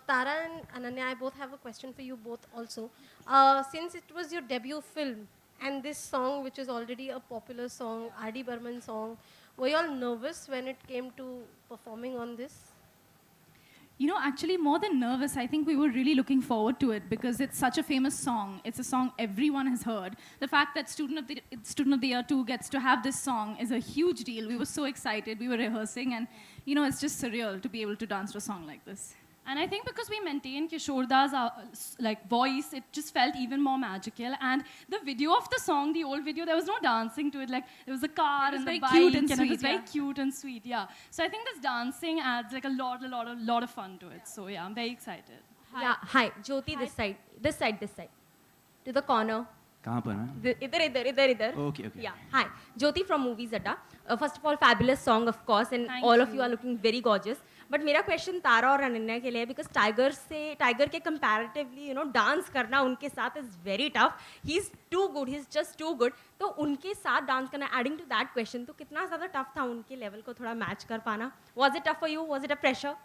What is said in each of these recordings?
Tara and Ananya, I both have a question for you both also. Since it was your debut film, and this song, which is already a popular song, R.D. Burman song, were you all nervous when it came to performing on this? You know, actually, more than nervous, I think we were really looking forward to it because it's such a famous song. It's a song everyone has heard. The fact that Student of the Year 2 gets to have this song is a huge deal. We were so excited. We were rehearsing, and you know, it's just surreal to be able to dance to a song like this. And I think because we maintained Kishorda's like voice, it just felt even more magical. And the video of the song, the old video, there was no dancing to it. Like there was a car and the very bike, cute and it sweet, was very yeah. cute and sweet. Yeah. So I think this dancing adds like a lot of fun to it. So yeah, I'm very excited. Yeah, hi. Jyoti, this side. This side, this side. To the corner. कहाँ पर मैं? Idhar. Okay. Yeah, hi. Jyoti from Movies Adda. First of all, fabulous song, of course, and Thank all of you. you are looking very gorgeous. But मेरा question तारा और अनन्या के लिए है because tiger के comparatively, you know, dance करना उनके साथ is very tough. He's too good. He's just too good. तो उनके साथ डांस करना, adding to that question, तो कितना ज़्यादा tough था उनके level को थोड़ा match कर पाना? Was it tough for you? Was it a pressure?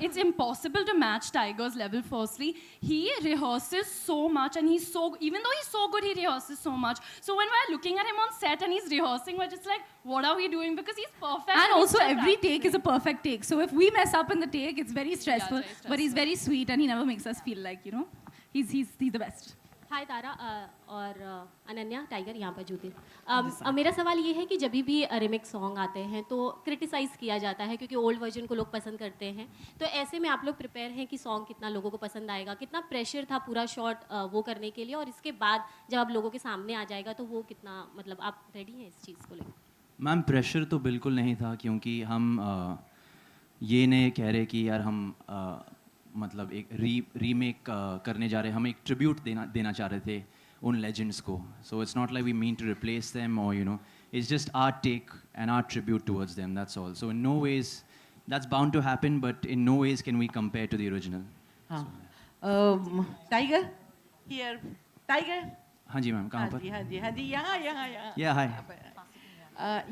It's impossible to match Tiger's level. Firstly, he rehearses so much, and even though he's so good, he rehearses so much. So when we're looking at him on set and he's rehearsing, we're just like, what are we doing? Because he's perfect. And he's also, just every practicing. take is a perfect take. So if we mess up in the take, it's very stressful. very But he's stressful. very sweet, and he never makes us feel like, you know, he's the best. हाय तारा और Ananya tiger यहाँ पर ज्योति मेरा सवाल ये है कि जब भी रिमिक सॉन्ग आते हैं तो क्रिटिसाइज़ किया जाता है क्योंकि ओल्ड वर्जन को लोग पसंद करते हैं तो ऐसे में आप लोग प्रिपेयर हैं कि सॉन्ग कितना लोगों को पसंद आएगा कितना प्रेशर था पूरा शॉट वो करने के लिए और इसके बाद जब आप लोगों के सामने आ जाएगा तो वो कितना मतलब आप रेडी हैं इस चीज़ को लेकर मैम प्रेशर तो बिल्कुल नहीं था क्योंकि हम ये नहीं कह रहे कि यार हम मतलब एक रीमेक करने जा रहे हैं हम एक ट्रिब्यूट देना चाह रहे थे उन लेजेंड्स को so it's not like we mean to replace them और you know it's just our take and our tribute towards them that's all so in no ways that's bound to happen but in no ways can we compare to the original tiger here tiger हाँ जी ma'am कहाँ पर हाँ जी यहाँ या हाय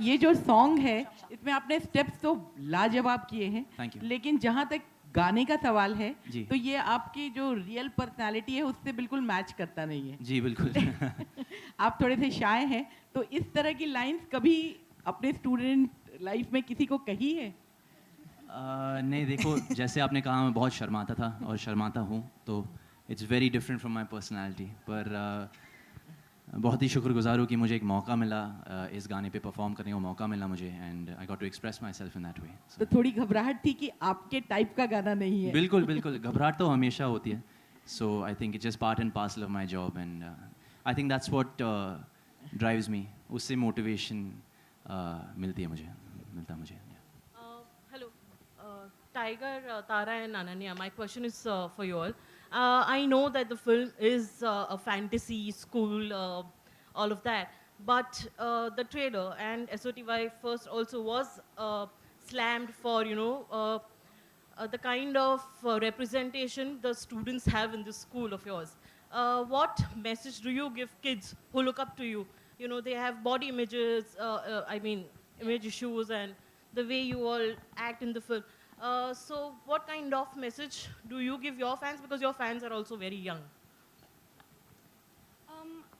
ये जो song है इसमें आपने स्टेप्स तो लाजवाब किए हैं Thank you. लेकिन जहाँ तक गाने का सवाल है जी। तो ये आपकी जो रियल पर्सनालिटी है उससे बिल्कुल मैच करता नहीं है जी बिल्कुल आप थोड़े से शाय हैं तो इस तरह की लाइंस कभी अपने स्टूडेंट लाइफ में किसी को कही है नहीं देखो जैसे आपने कहा मैं बहुत शर्माता था और शर्माता हूँ तो it's very different from my personality पर बहुत ही शुक्रगुजार हूँ कि मुझे एक मौका मिला इस गाने पे परफॉर्म करने का मौका मिला मुझे and I got to express myself in that way तो थोड़ी घबराहट थी कि आपके टाइप का गाना नहीं है बिल्कुल बिल्कुल घबराहट तो हमेशा होती है so I think it's just part and parcel of my job and I think that's what drives me उससे मोटिवेशन मिलती है मुझे Hello, Tiger, Tara, and Ananya. My question is for you all. I know that the film is a fantasy, school, all of that. But the trailer and SOTY first also was slammed for, you know, the kind of representation the students have in this school of yours. What message do you give kids who look up to you? You know, they have body images, image issues and the way you all act in the film. So what kind of message do you give your fans? Because your fans are also very young.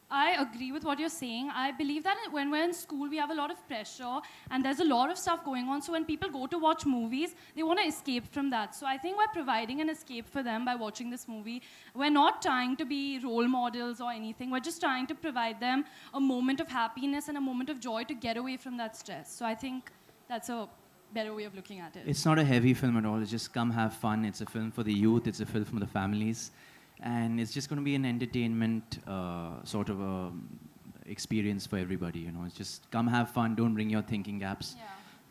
I agree with what you're saying. I believe that when we're in school, we have a lot of pressure and there's a lot of stuff going on. So when people go to watch movies, they want to escape from that. So I think we're providing an escape for them by watching this movie. We're not trying to be role models or anything. We're just trying to provide them a moment of happiness and a moment of joy to get away from that stress. So I think that's a better way of looking at it. It's not a heavy film at all. It's just come have fun. It's a film for the youth. It's a film for the families. And it's just going to be an entertainment sort of a experience for everybody, you know. It's just come have fun. Don't bring your thinking gaps. Yeah.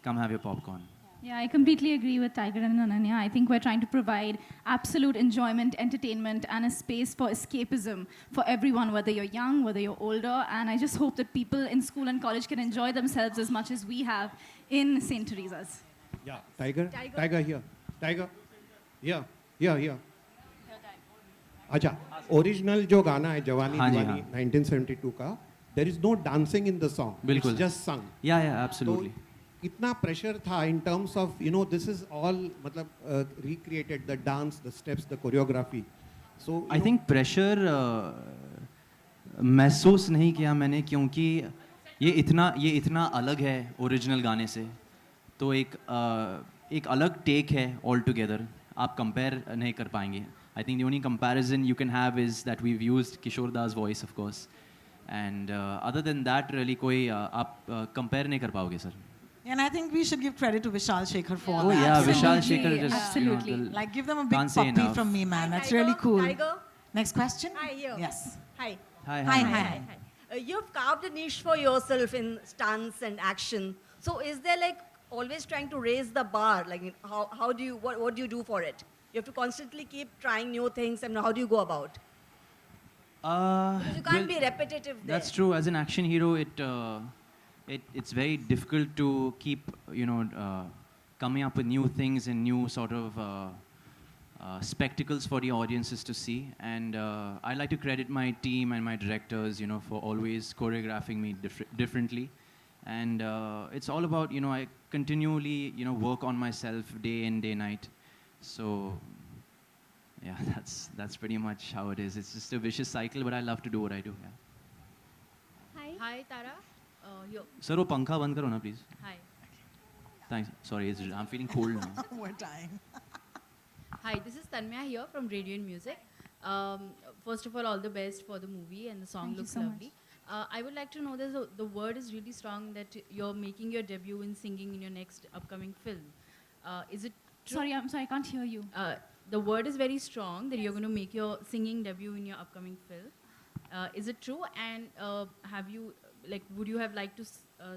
Come have your popcorn. Yeah, I completely agree with Tiger and Ananya. I think we're trying to provide absolute enjoyment, entertainment, and a space for escapism for everyone, whether you're young, whether you're older. And I just hope that people in school and college can enjoy themselves as much as we have in St. Teresa's. Yeah, Tiger here. Tiger, here. अच्छा original जो गाना है जवानी हाँ जी, दीवानी हाँ। 1972 का there is no dancing in the song बिल्कुल। It's just sung Yeah, absolutely. कितना प्रेशर था in terms of this is all मतलब recreated, the dance, the steps, the choreography. So I think pressure महसूस नहीं किया मैंने, क्योंकि ये इतना अलग है ओरिजिनल गाने से, तो एक अलग टेक है ऑल टुगेदर, आप कंपेयर नहीं कर पाएंगे. I think the only comparison you can have is that we used Kishore Das voice of course, and other than that really कोई आप कंपेयर नहीं कर पाओगे sir. And I think we should give credit to Vishal Shekhar for Oh that. yeah, Vishal Absolutely, Shekhar just absolutely. Like, give them a big Can't say puppy enough. from me, man. That's Tiger, really cool. Tiger. Next question? Hi, here. Yes. Hi. Hi, Hi, hi. hi. You've carved a niche for yourself in stunts and action. So is there like always trying to raise the bar? Like how do you what do you do for it? You have to constantly keep trying new things, and how do you go about? Because you can't be repetitive there. That's true. As an action hero, it's very difficult to keep coming up with new things and new sort of spectacles for the audiences to see. And I like to credit my team and my directors, for always choreographing me differently. And it's all about I continually work on myself day in day night. So yeah, that's pretty much how it is. It's just a vicious cycle, but I love to do what I do. Yeah. Hi, Tara. Yo. Sir, वो पंखा बंद करो ना please. Hi. Thanks. Sorry, I'm feeling cold now. We're dying. Hi, this is Tanmaya here from Radiant Music. First of all the best for the movie, and the song Thank you looks so lovely. I would like to know the word is really strong that you're making your debut in singing in your next upcoming film. Is it true? Sorry, I'm sorry, I can't hear you. The word is very strong that you're going to make your singing debut in your upcoming film. Is it true? And would you have liked to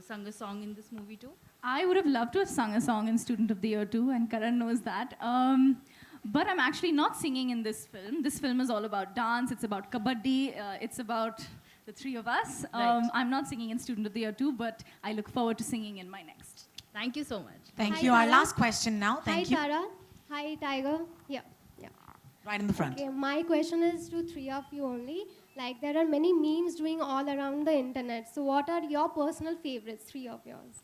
sung a song in this movie too? I would have loved to have sung a song in Student of the Year too, and Karan knows that. But I'm actually not singing in this film. This film is all about dance. It's about kabaddi. It's about the three of us. Right. I'm not singing in Student of the Year too, but I look forward to singing in my next. Thank you so much. Thank Hi, you. Our Tara. last question now. Thank Hi, you. Tara. Hi, Tiger. Yeah. Right in the front. Okay, my question is to three of you only. Like, there are many memes doing all around the internet. So, what are your personal favorites, three of yours?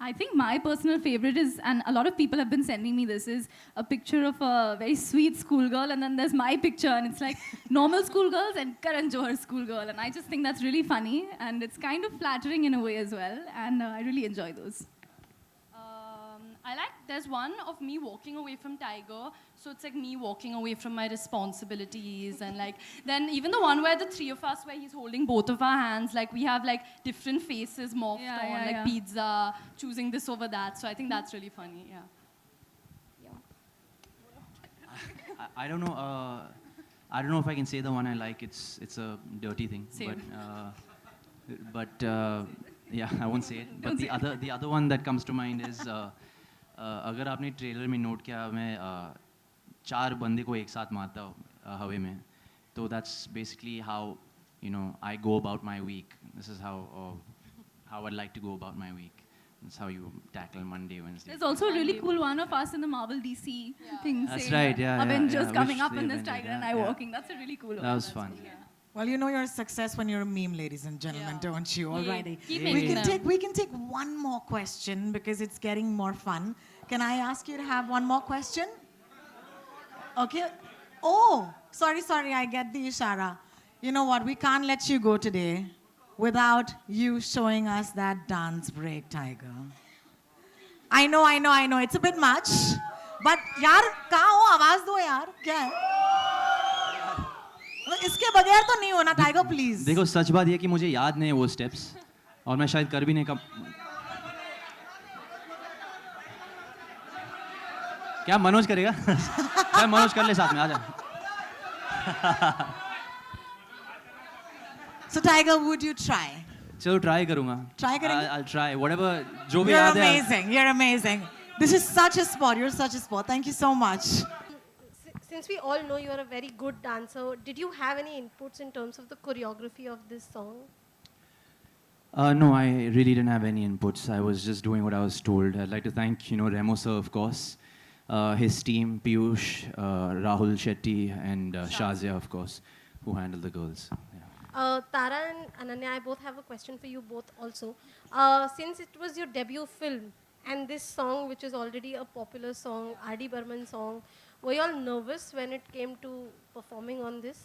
I think my personal favorite is, and a lot of people have been sending me this, is a picture of a very sweet schoolgirl, and then there's my picture, and it's like normal schoolgirls and Karan Johar's schoolgirl, and I just think that's really funny, and it's kind of flattering in a way as well, and I really enjoy those. There's one of me walking away from Tiger, so it's like me walking away from my responsibilities, and like then even the one where the three of us, where he's holding both of our hands, like we have like different faces morphed on, like pizza, choosing this over that. So I think that's really funny. Yeah. I don't know. I don't know if I can say the one I like. It's a dirty thing. Same. But yeah, I won't say it. But the other one that comes to mind is अगर आपने trailer में note किया, मैं 4 बंदे को एक साथ मारता हूँ हवा में, तो that's basically how I go about my week. This is how I'd like to go about my week. That's how you tackle Monday, Wednesday. There's also a really cool one of us in the Marvel DC thing. That's saying, right, yeah, Avengers yeah. coming Wish up the and this Avengers, Tiger and yeah, I yeah. walking. That's a really cool one. That was fun. Well, you know you're a success when you're a meme, ladies and gentlemen, don't you? Alrighty. Keep We making can them. take one more question because it's getting more fun. Can I ask you to have one more question? Okay. Oh, sorry, I get the ishara. You know what? We can't let you go today without you showing us that dance break, Tiger. I know. It's a bit much. But यार कहाँ हो? आवाज दो यार. क्या है? इसके बगैर तो नहीं होना, टाइगर प्लीज. देखो, सच बात ये कि मुझे याद नहीं है वो स्टेप्स, और मैं शायद कर भी नहीं कब. क्या मनोज करेगा? क्या मनोज कर ले साथ में, आजा. So Tiger, would you try? चलो ट्राई करूंगा. Try करेंगे? I'll try whatever जो भी You're याद है. amazing. You're amazing. This is such a sport. You're such a sport. Thank you so much. Since we all know you are a very good dancer, did you have any inputs in terms of the choreography of this song? No, I really didn't have any inputs. I was just doing what I was told. I'd like to thank, Remo sir, of course, his team, Piyush, Rahul Shetty, and Shazia, of course, who handled the girls. Yeah. Tara and Ananya, I both have a question for you both also. Since it was your debut film, and this song, which is already a popular song, R.D. Burman song, were you all nervous when it came to performing on this?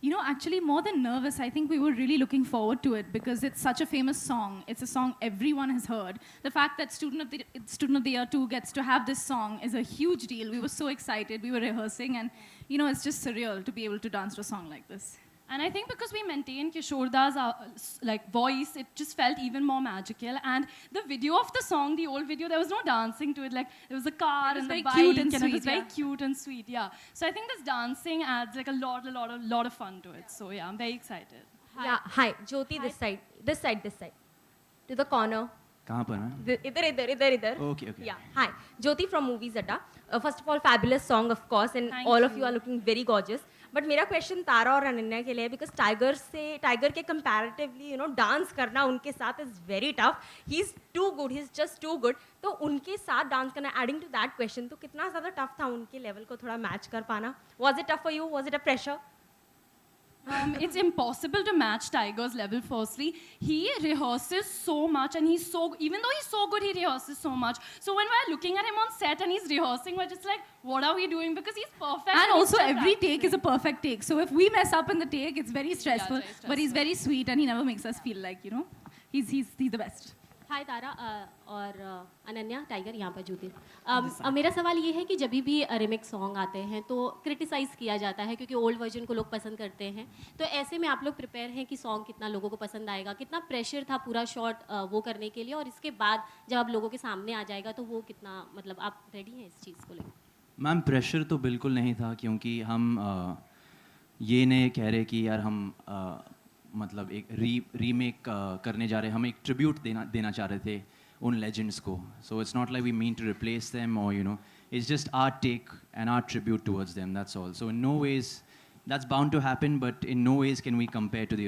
You know, actually, more than nervous, I think we were really looking forward to it because it's such a famous song. It's a song everyone has heard. The fact that Student of the Year 2 gets to have this song is a huge deal. We were so excited. We were rehearsing, and you know, it's just surreal to be able to dance to a song like this. And I think because we maintained Kishorda's like voice, it just felt even more magical. And the video of the song, the old video, there was no dancing to it. Like there was a car and the bike, cute and it sweet, was very yeah. cute and sweet. Yeah. So I think this dancing adds like a lot of fun to it. So yeah, I'm very excited. Yeah, hi. Jyoti, this side. This side, this side. To the corner. कहाँ पर है? Idhar. Okay, okay. Yeah, hi. Jyoti from Movies Adda. First of all, fabulous song, of course, and Thank all of you. you are looking very gorgeous. But मेरा question तारा और अनन्या के लिए है because tiger के comparatively, you know, dance करना उनके साथ is very tough. He's too good. He's just too good. तो उनके साथ dance करना, adding to that question, तो कितना ज़्यादा tough था उनके level को थोड़ा match कर पाना? Was it tough for you? Was it a pressure? It's impossible to match Tiger's level. Firstly, he rehearses so much, and even though he's so good, he rehearses so much. So when we're looking at him on set and he's rehearsing, we're just like, what are we doing? Because he's perfect. And he's also, still every practicing. take is a perfect take. So if we mess up in the take, it's very stressful. very But he's stressful. very sweet, and he never makes us feel like, you know, he's the best. हाय तारा और Ananya tiger यहाँ पर जूते मेरा सवाल ये है कि जब भी रिमिक सॉन्ग आते हैं तो क्रिटिसाइज़ किया जाता है क्योंकि ओल्ड वर्जन को लोग पसंद करते हैं तो ऐसे में आप लोग प्रिपेयर हैं कि सॉन्ग कितना लोगों को पसंद आएगा कितना प्रेशर था पूरा शॉट वो करने के लिए और इसके बाद जब आप लोगों के सामने आ जाएगा तो वो कितना मतलब आप रेडी हैं इस चीज़ को लेकर मैम प्रेशर तो बिल्कुल नहीं था क्योंकि हम ये नहीं कह रहे कि यार हम मतलब एक रीमेक करने जा रहे हम एक ट्रिब्यूट देना चाह रहे थे उन लेजेंड्स को so it's not like we mean to replace them और you know it's just our take and our tribute towards them that's all so in no ways that's bound to happen but in no ways can we compare to the